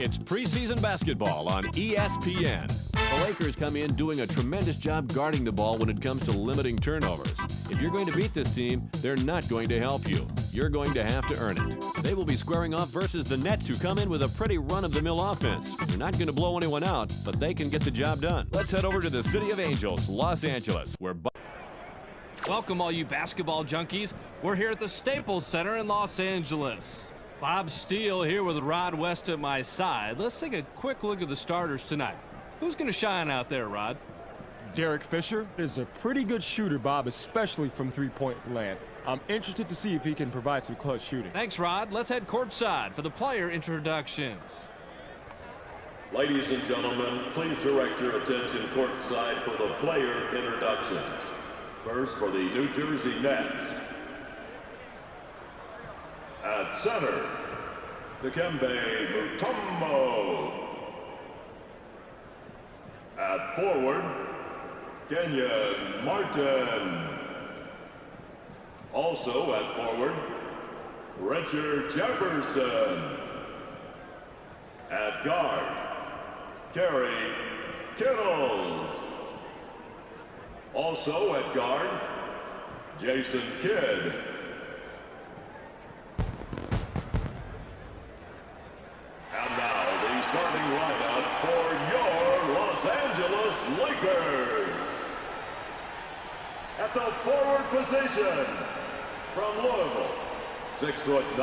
It's preseason basketball on ESPN. The Lakers come in doing a tremendous job guarding the ball when it comes to limiting turnovers. If you're going to beat this team, they're not going to help you. You're going to have to earn it. They will be squaring off versus the Nets, who come in with a pretty run-of-the-mill offense. They're not going to blow anyone out, but they can get the job done. Let's head over to the City of Angels, Los Angeles, where... Welcome, all you basketball junkies. We're here at the Staples Center in Los Angeles. Bob Steele here with Rod West at my side. Let's take a quick look at the starters tonight. Who's going to shine out there, Rod? Derek Fisher is a pretty good shooter, Bob, especially from three-point land. I'm interested to see if he can provide some clutch shooting. Thanks, Rod. Let's head courtside for the player introductions. Ladies and gentlemen, please direct your attention courtside for the player introductions. First, for the New Jersey Nets. At center, Dikembe Mutombo. At forward, Kenyon Martin. Also at forward, Richard Jefferson. At guard, Kerry Kittles. Also at guard, Jason Kidd. And now the starting lineup for your Los Angeles Lakers. At the forward position, from Louisville, 6'9",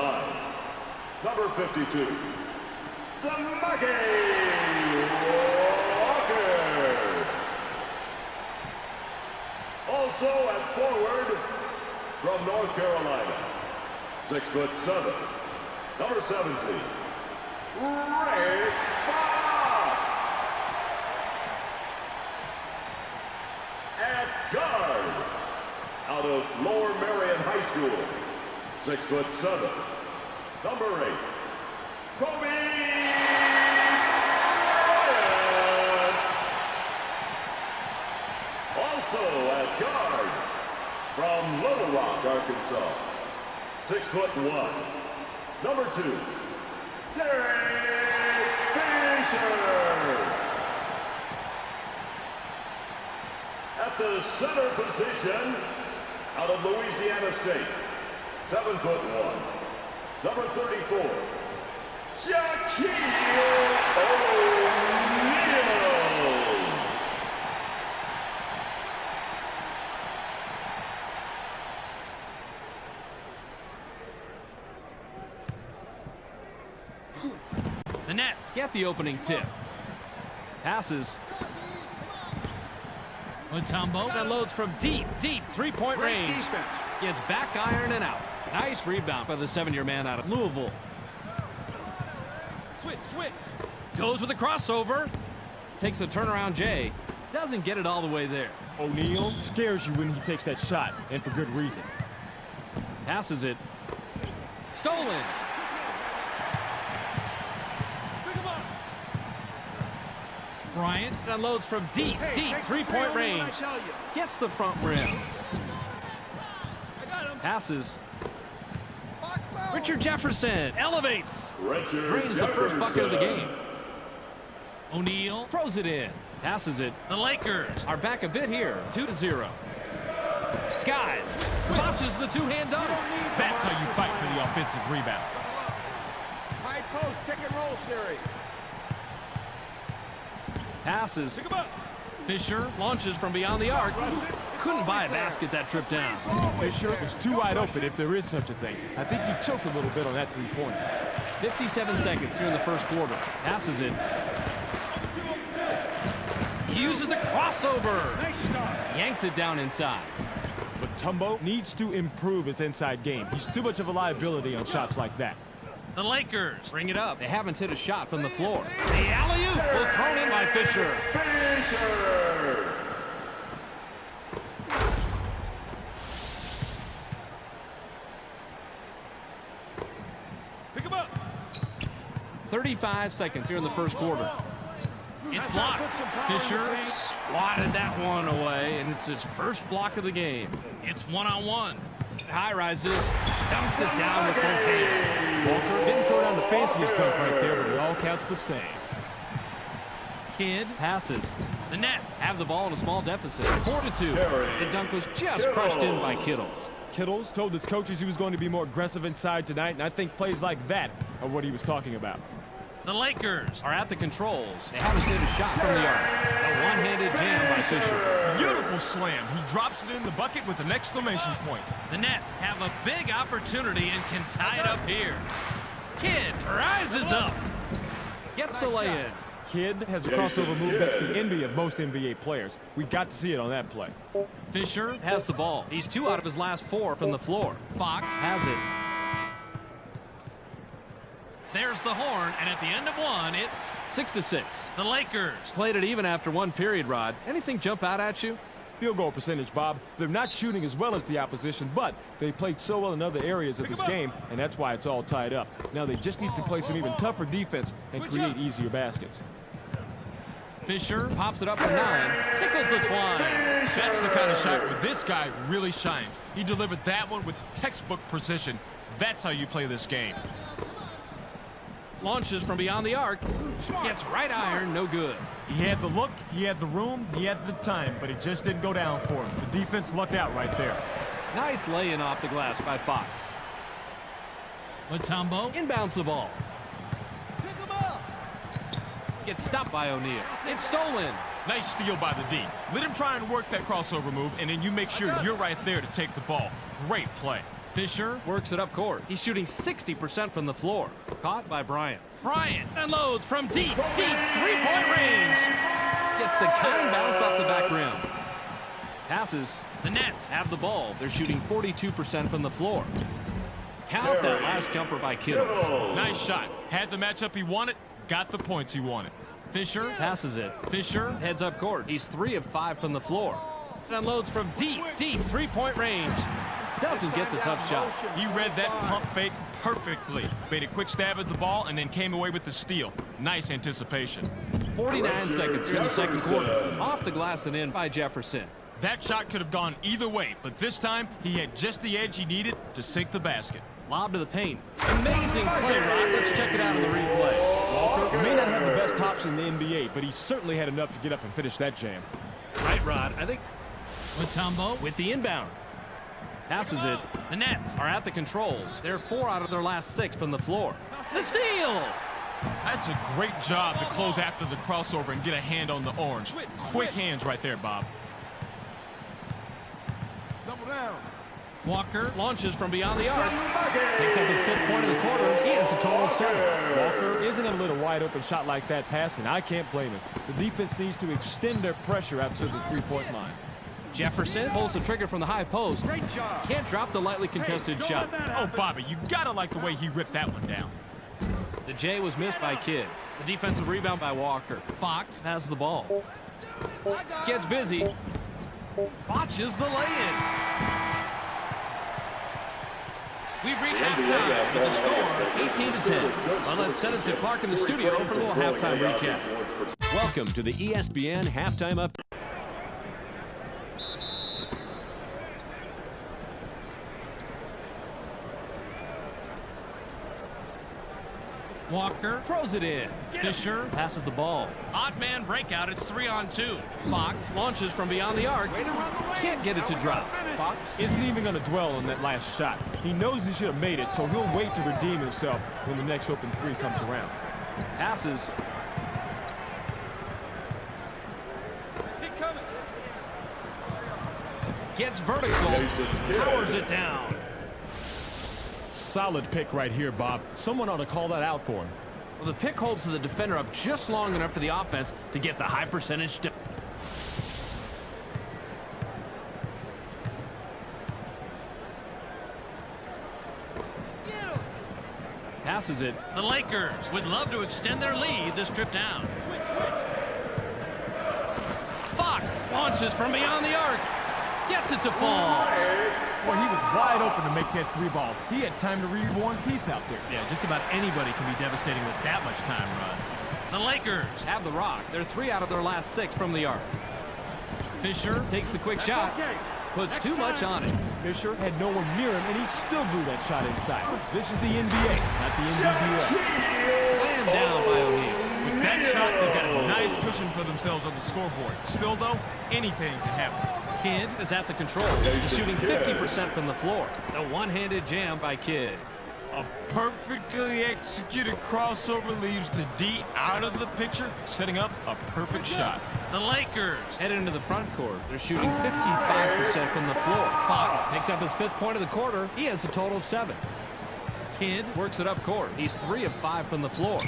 number 52, Samaki Walker. Also at forward, from North Carolina, 6'7", number 17, Rick Fox. At guard, out of Lower Marion High School, 6'7", number 8, Kobe Bryant. Also at guard, from Little Rock, Arkansas, 6'1", number 2, Derek Fisher. At the center position, out of Louisiana State, 7'1", number 34, Shaquille O'Neal. The Nets get the opening tip. Passes. Mutombo that loads from deep, three-point range. Gets back iron and out. Nice rebound by the 7-year man out of Louisville. Switch. Goes with a crossover. Takes a turnaround J. Doesn't get it all the way there. O'Neal scares you when he takes that shot, and for good reason. Passes it. Stolen. Bryant unloads from deep, three-point range. Gets the front rim. Passes. Richard Jefferson elevates. Drains the first bucket of the game. O'Neal throws it in. Passes it. The Lakers are back a bit here, 2-0. Skies launches the two-hand dunk. That's how you fight for the offensive rebound. High post, pick and roll series. Passes. Fisher launches from beyond the arc. Couldn't buy a basket that trip down. Fisher was too wide open, if there is such a thing. I think he choked a little bit on that three-pointer. 57 seconds here in the first quarter. Passes it. He uses a crossover. Yanks it down inside. But Mutombo needs to improve his inside game. He's too much of a liability on shots like that. The Lakers bring it up. They haven't hit a shot from the floor. The alley-oop was thrown in by Fisher. Fisher. 35 seconds here in the first quarter. It's blocked. Fisher swatted that one away, and it's his first block of the game. It's one-on-one. High rises, dunks it down with both hands. Walker didn't throw down the fanciest dunk right there, but it all counts the same. Kidd passes. The Nets have the ball in a small deficit. 4-2. The dunk was just crushed in by Kittles. Kittles told his coaches he was going to be more aggressive inside tonight, and I think plays like that are what he was talking about. The Lakers are at the controls. They haven't seen a shot from the arc. A one-handed jam by Fisher. Beautiful slam. He drops it in the bucket with an exclamation point. The Nets have a big opportunity and can tie it up here. Kidd rises up. Gets the lay-in. Kidd has a crossover move that's the envy of most NBA players. We got to see it on that play. Fisher has the ball. He's 2 out of his last 4 from the floor. Fox has it. There's the horn, and at the end of 1, it's 6-6. The Lakers played it even after 1 period, Rod. Anything jump out at you? Field goal percentage, Bob. They're not shooting as well as the opposition, but they played so well in other areas of this game, and that's why it's all tied up. Now they just need to play some even tougher defense and create easier baskets. Fisher pops it up for 9. Tickles the twine. That's the kind of shot where this guy really shines. He delivered that one with textbook precision. That's how you play this game. Launches from beyond the arc. Gets right iron, no good. He had the look, he had the room, he had the time, but it just didn't go down for him. The defense lucked out right there. Nice lay-in off the glass by Fox. Latumbo inbounds the ball. Pick him up. Gets stopped by O'Neal. It's stolen. Nice steal by the D. Let him try and work that crossover move, and then you make sure you're right there to take the ball. Great play. Fisher works it up court. He's shooting 60% from the floor. Caught by Bryant. Bryant unloads from deep, three-point range. Gets the kind bounce off the back rim. Passes. The Nets have the ball. They're shooting 42% from the floor. Count that last jumper by Kittles. Nice shot. Had the matchup he wanted, got the points he wanted. Fisher passes it. Fisher heads up court. He's 3 of 5 from the floor. And unloads from deep, three-point range. Doesn't get the tough shot. He read that pump fake perfectly. Made a quick stab at the ball and then came away with the steal. Nice anticipation. 49 seconds here in the second quarter. Off the glass and in by Jefferson. That shot could have gone either way, but this time he had just the edge he needed to sink the basket. Lob to the paint. Amazing play, Rod. Let's check it out on the replay. Walker may not have the best hops in the NBA, but he certainly had enough to get up and finish that jam. Right, Rod. I think Latumbo with the inbound. Passes it. The Nets are at the controls. They're 4 out of their last 6 from the floor. The steal! That's a great job to close after the crossover and get a hand on the orange. Quick hands right there, Bob. Double down. Walker launches from beyond the arc. Picks up his 5th point of the quarter. He has a total of 7. Walker isn't going to let a wide-open shot like that pass, and I can't blame him. The defense needs to extend their pressure out to the three-point line. Jefferson pulls the trigger from the high post. Great job. Can't drop the lightly contested shot. Oh, Bobby, you gotta like the way he ripped that one down. The J was missed by Kidd. The defensive rebound by Walker. Fox has the ball. Gets busy. Watches the lay-in. We've reached halftime with the score 18-10. Well, let's send it to Clark in the studio for a little halftime recap. Welcome to the ESPN Halftime Up. Walker throws it in. Fisher passes the ball. Odd man breakout. It's 3-on-2. Fox launches from beyond the arc. Can't get it to drop. Fox isn't even going to dwell on that last shot. He knows he should have made it, so he'll wait to redeem himself when the next open 3 comes around. Passes. Gets vertical. Powers it down. Solid pick right here, Bob. Someone ought to call that out for him. Well, the pick holds the defender up just long enough for the offense to get the high percentage. Passes it. The Lakers would love to extend their lead this trip down. Fox launches from beyond the arc. Gets it to fall. Well, he was wide open to make that 3 ball. He had time to read War and Peace out there. Yeah, just about anybody can be devastating with that much time, Rod. The Lakers have the rock. They're 3 out of their last 6 from the arc. Fisher takes the quick shot. Puts too much on it. Fisher had no one near him, and he still blew that shot inside. This is the NBA, not the NBBL. Slammed down by O'Neal. With that shot, they've got a nice cushion for themselves on the scoreboard. Still, though, anything can happen. Kidd is at the controls. He's shooting 50% from the floor. The one-handed jam by Kidd. A perfectly executed crossover leaves the D out of the picture, setting up a perfect shot. The Lakers head into the front court. They're shooting 55% from the floor. Fox picks up his 5th point of the quarter. He has a total of 7. Kidd works it up court. He's 3 of 5 from the floor.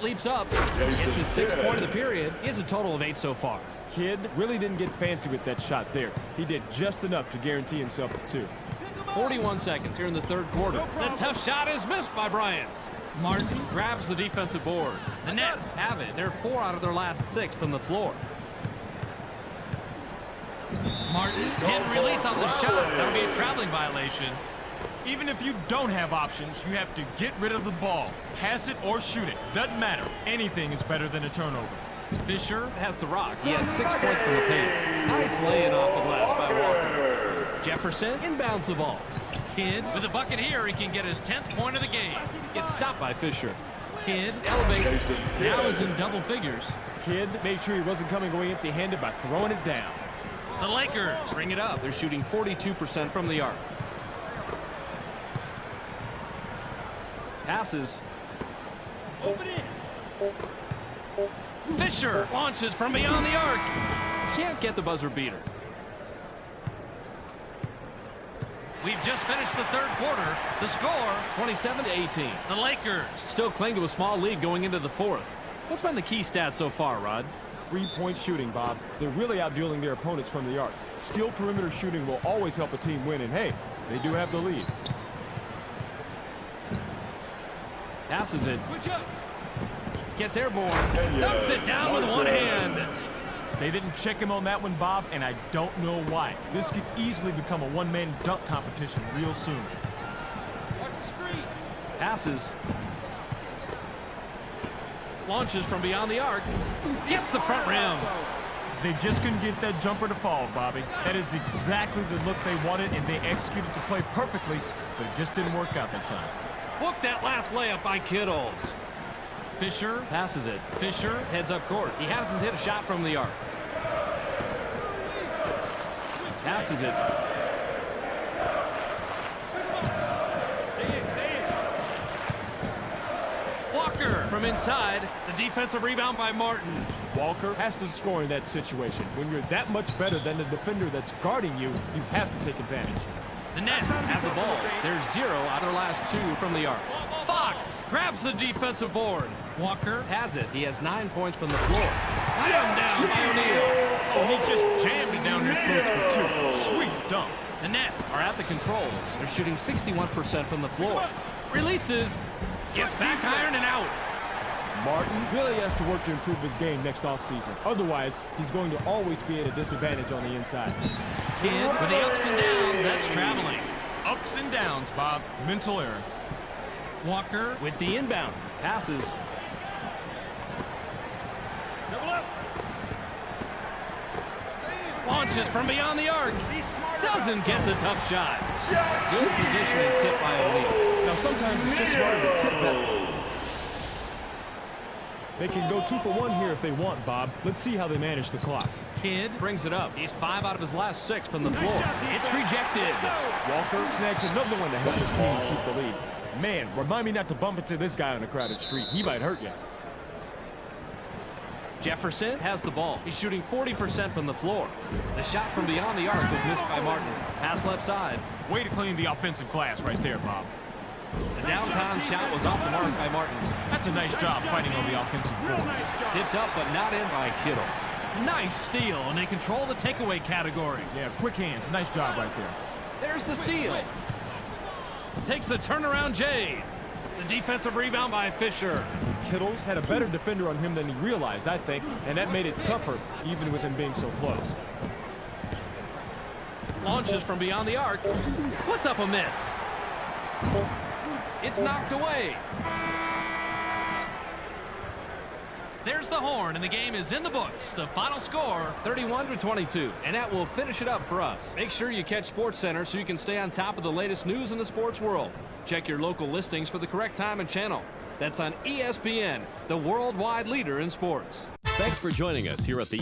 Leaps up, gets his 6th point of the period. He has a total of 8 so far. Kidd really didn't get fancy with that shot there. He did just enough to guarantee himself the 2. 41 seconds here in the 3rd quarter. The tough shot is missed by Bryant. Martin grabs the defensive board. The Nets have it. They're 4 out of their last 6 from the floor. Martin can't release on the shot. That'll be a traveling violation. Even if you don't have options, you have to get rid of the ball. Pass it or shoot it. Doesn't matter. Anything is better than a turnover. Fisher has the rock. He has 6 points from the paint. Nice laying off the glass by Walker. Jefferson inbounds the ball. Kidd with a bucket here. He can get his 10th point of the game. Gets stopped by Fisher. Kidd elevates. Now is in double figures. Kidd made sure he wasn't coming away empty-handed by throwing it down. The Lakers bring it up. They're shooting 42% from the arc. Passes. Open it. Fisher launches from beyond the arc. Can't get the buzzer beater. We've just finished the 3rd quarter. The score, 27-18. The Lakers still cling to a small lead going into the 4th. What's been the key stats so far, Rod? 3-point shooting, Bob. They're really outdueling their opponents from the arc. Skilled perimeter shooting will always help a team win, and hey, they do have the lead. Passes it. Switch up. Gets airborne. Dunks it down with one hand. They didn't check him on that one, Bob, and I don't know why. This could easily become a one-man dunk competition real soon. Watch the screen. Passes. Launches from beyond the arc. Gets the front rim. They just couldn't get that jumper to fall, Bobby. That is exactly the look they wanted, and they executed the play perfectly, but it just didn't work out that time. Book that last layup by Kittles. Fisher passes it. Fisher heads up court. He hasn't hit a shot from the arc. Passes it. Walker from inside. The defensive rebound by Martin. Walker has to score in that situation. When you're that much better than the defender that's guarding you, you have to take advantage. The Nets have the ball. They're 0 out of their last 2 from the arc. Fox grabs the defensive board. Walker has it. He has 9 points from the floor. Slammed down by O'Neal. Oh, he just jammed it down their throats for 2. Sweet dunk. The Nets are at the controls. They're shooting 61% from the floor. Releases. Gets back iron and out. Martin really has to work to improve his game next offseason. Otherwise, he's going to always be at a disadvantage on the inside. Kidd with the ups and downs. That's traveling. Ups and downs, Bob. Mental error. Walker with the inbound. Passes. Double up. Launches from beyond the arc. Doesn't get the tough shot. Good position and tip by O'Neal. Now, sometimes it's just smarter to tip that. They can go 2 for 1 here if they want, Bob. Let's see how they manage the clock. Kidd brings it up. He's 5 out of his last 6 from the floor. It's rejected. Walker snags another one to help his team keep the lead. Man, remind me not to bump into this guy on a crowded street. He might hurt you. Jefferson has the ball. He's shooting 40% from the floor. The shot from beyond the arc was missed by Martin. Pass left side. Way to clean the offensive glass right there, Bob. The downtown shot was off the mark by Martin. That's a nice job fighting on the offensive board. Tipped up but not in by Kittles. Nice steal, and they control the takeaway category. Yeah, quick hands. Nice job right there. There's the steal. Takes the turnaround Jade. The defensive rebound by Fisher. Kittles had a better defender on him than he realized, I think, and that made it tougher, even with him being so close. Launches from beyond the arc. Puts up a miss. It's knocked away. There's the horn, and the game is in the books. The final score, 31-22, and that will finish it up for us. Make sure you catch SportsCenter so you can stay on top of the latest news in the sports world. Check your local listings for the correct time and channel. That's on ESPN, the worldwide leader in sports. Thanks for joining us here at the